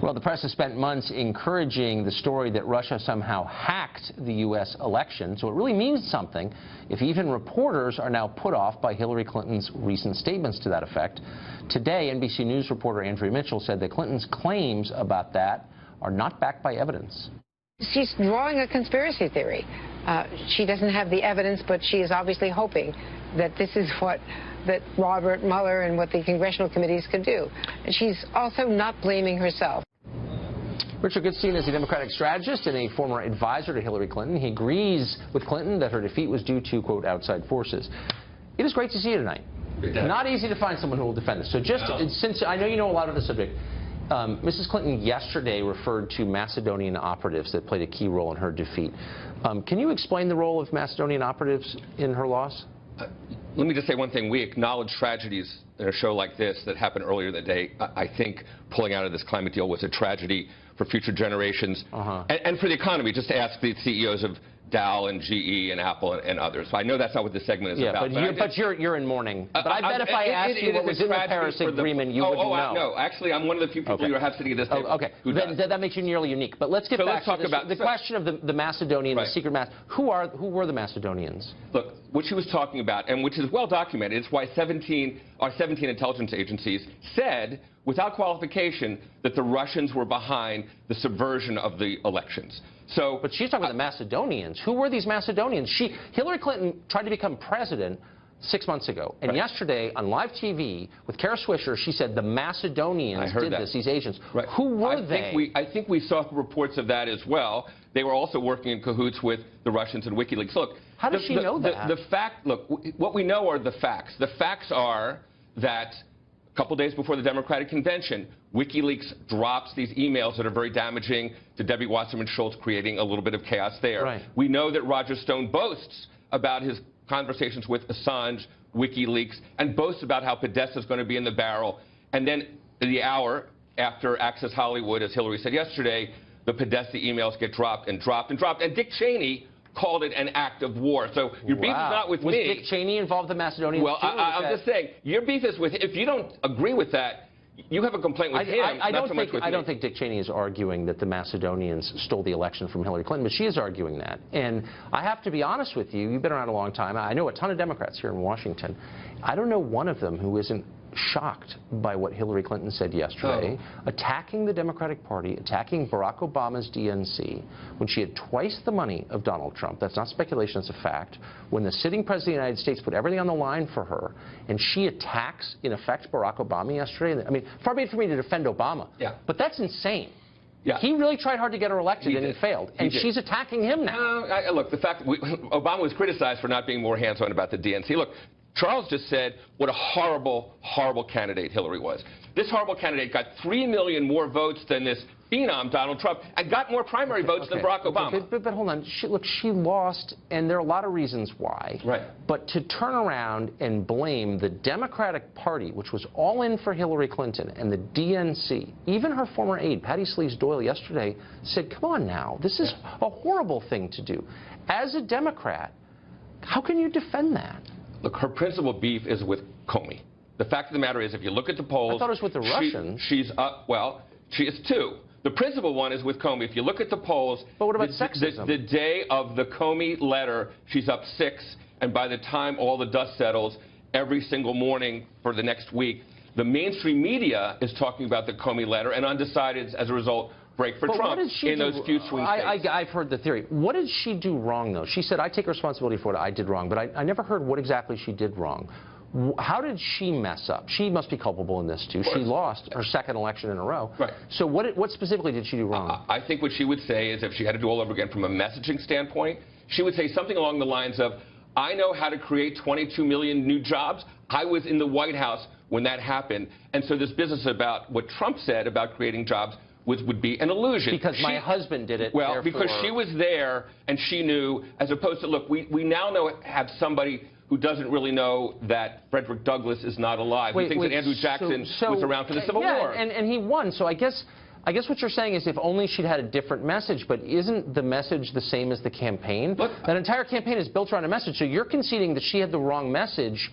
Well, the press has spent months encouraging the story that Russia somehow hacked the U.S. election, so it really means something if even reporters are now put off by Hillary Clinton's recent statements to that effect. Today, NBC News reporter Andrea Mitchell said that Clinton's claims about that are not backed by evidence. She's drawing a conspiracy theory. She doesn't have the evidence, but she is obviously hoping that this is that Robert Mueller and what the congressional committees could do. And she's also not blaming herself. Richard Goodstein is a Democratic strategist and a former advisor to Hillary Clinton. He agrees with Clinton that her defeat was due to, quote, outside forces. It is great to see you tonight. Not easy to find someone who will defend this. So just since I know you know a lot of the subject, Mrs. Clinton yesterday referred to Macedonian operatives that played a key role in her defeat. Can you explain the role of Macedonian operatives in her loss? Let me just say one thing. We acknowledge tragedies in a show like this that happened earlier in the day. I think pulling out of this climate deal was a tragedy for future generations and for the economy. Just to ask the CEOs of Dow and GE and Apple and others. So I know that's not what this segment is about. But you're in mourning. But I bet if I asked you what was in the Paris Agreement, you wouldn't know. No, actually, I'm one of the few people you have sitting at this table. Okay, that makes you nearly unique. But let's get back to the question of the Macedonian, the secret who were the Macedonians? Look, what she was talking about, and which is well documented, it's why 17 intelligence agencies said, without qualification, that the Russians were behind the subversion of the elections. But she's talking about the Macedonians. Who were these Macedonians? Hillary Clinton tried to become president 6 months ago. And yesterday, on live TV, with Kara Swisher, she said the Macedonians did this, these agents. Who were they? I think we saw reports of that as well. They were also working in cahoots with the Russians and WikiLeaks. Look, how does she know that? Look, what we know are the facts. The facts are that a couple days before the Democratic Convention, WikiLeaks drops these emails that are very damaging to Debbie Wasserman Schultz, creating a little bit of chaos there. We know that Roger Stone boasts about his conversations with Assange, WikiLeaks, and boasts about how Podesta is going to be in the barrel. And then the hour after Access Hollywood, as Hillary said yesterday, the Podesta emails get dropped and dropped and dropped. And Dick Cheney called it an act of war. So your beef is not with me. Was Dick Cheney involved in the Macedonians? Well, I'm just saying, your beef is with, if you don't agree with that, you have a complaint with him, not so much with me. I don't think Dick Cheney is arguing that the Macedonians stole the election from Hillary Clinton, but she is arguing that. And I have to be honest with you, you've been around a long time. I know a ton of Democrats here in Washington. I don't know one of them who isn't shocked by what Hillary Clinton said yesterday, attacking the Democratic Party, attacking Barack Obama's DNC, when she had twice the money of Donald Trump. That's not speculation, it's a fact. When the sitting president of the United States put everything on the line for her, and she attacks, in effect, Barack Obama yesterday. I mean, far be it for me to defend Obama, but that's insane. He really tried hard to get her elected, and he failed. And she's attacking him now. Look, the fact Obama was criticized for not being more hands-on about the DNC. Look, Charles just said what a horrible, horrible candidate Hillary was. This horrible candidate got 3 million more votes than this phenom, Donald Trump, and got more primary votes than Barack Obama. But hold on. Look, she lost, and there are a lot of reasons why. But to turn around and blame the Democratic Party, which was all in for Hillary Clinton, and the DNC, even her former aide, Patty Sleaze Doyle, yesterday said, come on now, this is a horrible thing to do. As a Democrat, how can you defend that? Look, her principal beef is with Comey. The fact of the matter is, if you look at the polls... I thought it was with the Russians. She's up, well, she is too. The principal one is with Comey. If you look at the polls... But what about sexism? The day of the Comey letter, she's up 6, and by the time all the dust settles, every single morning for the next week, the mainstream media is talking about the Comey letter, and undecideds, as a result, break for Trump in those few swing states. I've heard the theory. What did she do wrong, though? She said, I take responsibility for what I did wrong, but I never heard what exactly she did wrong. How did she mess up? She must be culpable in this, too. She lost her second election in a row. So what specifically did she do wrong? I think what she would say is, if she had to do all over again from a messaging standpoint, she would say something along the lines of, I know how to create 22 million new jobs. I was in the White House when that happened. And so this business about what Trump said about creating jobs would be an illusion. Because my husband did it. Well, because she was there and she knew, as opposed to, look, we now have somebody who doesn't really know that Frederick Douglass is not alive. He thinks that Andrew Jackson was around for the Civil War. And he won. So I guess what you're saying is, if only she'd had a different message. But isn't the message the same as the campaign? That entire campaign is built around a message. So you're conceding that she had the wrong message.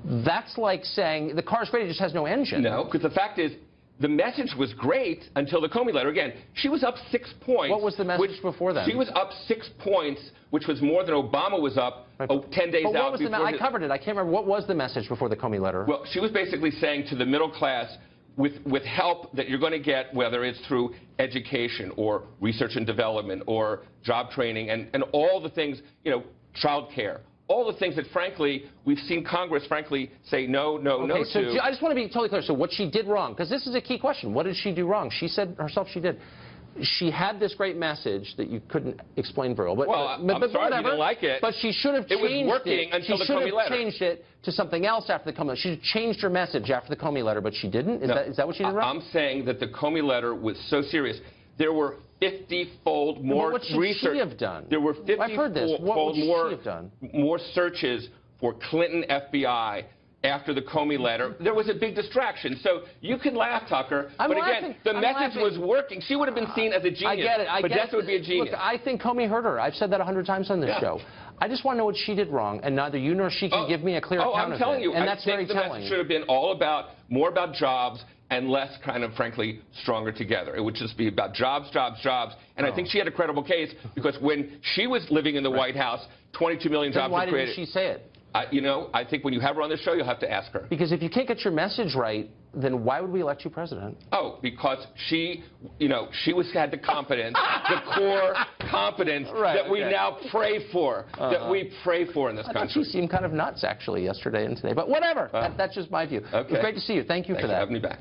That's like saying the car's great, it just has no engine. No, because the fact is, the message was great until the Comey letter. Again, she was up 6 points. What was the message before that? She was up 6 points, which was more than Obama was up 10 days but what out was before I covered it. I can't remember. What was the message before the Comey letter? Well, she was basically saying to the middle class, with help that you're going to get, whether it's through education or research and development or job training and all the things, child care, all the things that, frankly, we've seen Congress, frankly, say no to. I just want to be totally clear. So what she did wrong, because this is a key question. What did she do wrong? She said herself she did. She had this great message that you couldn't explain very well. I'm sorry you didn't like it. But she should have changed it. It was working until the Comey letter. She should have changed it to something else after the Comey letter. She should have changed her message after the Comey letter, but she didn't? Is that what she did wrong? I'm saying that the Comey letter was so serious. There were 50-fold more what should research. She have done? There were 50-fold more searches for Clinton FBI after the Comey letter. There was a big distraction. So you can laugh, Tucker, but again, the message was working. She would have been seen as a genius. I get it. But Jessica would be a genius. Look, I think Comey hurt her. I've said that 100 times on this show. I just want to know what she did wrong, and neither you nor she can give me a clear account of it. I'm telling you, and I that's think very the telling. message should have been more about jobs and less kind of, frankly, stronger together. It would just be about jobs, jobs, jobs. And I think she had a credible case because when she was living in the White House, 22 million jobs were created. Why didn't she say it? I think when you have her on the show, you'll have to ask her. Because if you can't get your message right, then why would we elect you president? Oh, because she had the competence, the core competence that we now pray for, that we pray for in this country. She seemed kind of nuts, actually, yesterday and today. But whatever. That's just my view. Okay. It was great to see you. Thank you for that. Thanks for having me back.